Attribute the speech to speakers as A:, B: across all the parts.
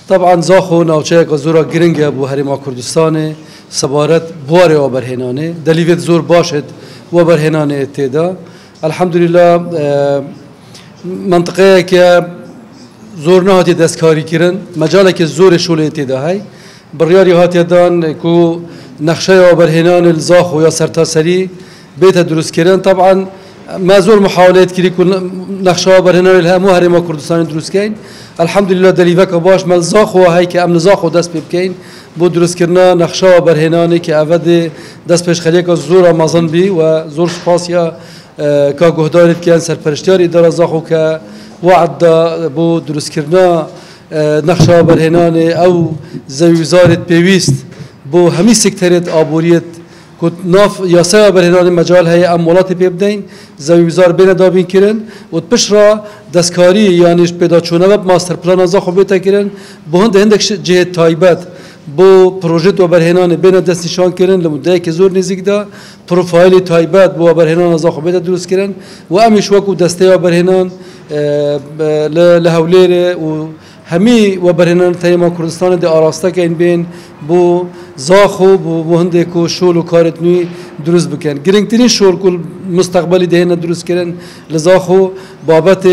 A: طبعا زاخو ناوچه که زورا گرنگ ابو هرما کردستان سبارت بواره و برهنانه دلیوت زور باشد و برهنانه تدا الحمدلله منطقه که زور نهاتی دستکاری کردن مجاله که زور شوله تدا های بریاری هاتی دان کو نقشه و برهنان الزاخو یا سرتاسری بیت درست کردن طبعا ما زور محاولات کردی که نقشه و برهنان الهمو هرما کردستان درست کردن الحمدلله دلیوک باش مل زاخو های که امن زاخو دست بکن بود درست کردن نقشه و برهنانی که اول دست پیش خلیه که زور آمازن بی و زور سپاسیا که گهدارید که سرپرشتیاری داره زاخو که وعد بود درست کردن نقشه و برهنانی او زویزارت پیوست بو همی سکتریت آبوریت که ناف یاسه برهنان مجال های اموالات پیبدین زویزار بین دابین کرن و پشرا دستکاری یعنی پیدا چونه و ماستر پلان از خو بیت کردن به هندک جهت تایبت بو پروژه و برهنان بین دست نشان کردن لمده که زور نزدیک دا پروفایل تایبت بو برهنان از خو بیت درست کردن و امیش وکو دسته و برهنان لهولیر و همی و برهنان تایما کردستان دی آراسته که این بین بو زاخو بو هنده کو شول و کارت نوی درست بکن گرنگترین شول کل مستقبلی دهنه درست کردن لزاخو بابت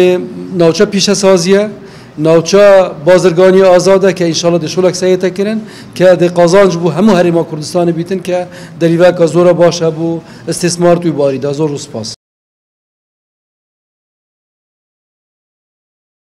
A: نوچه پیش سازیه نوچه بازرگانی آزاده که انشالله ده شولک سیته کرن که ده قازانج بو همو هرما کردستان بیتن که دلیوه که زور باشه بو استثمار توی باری ده زور و سپاس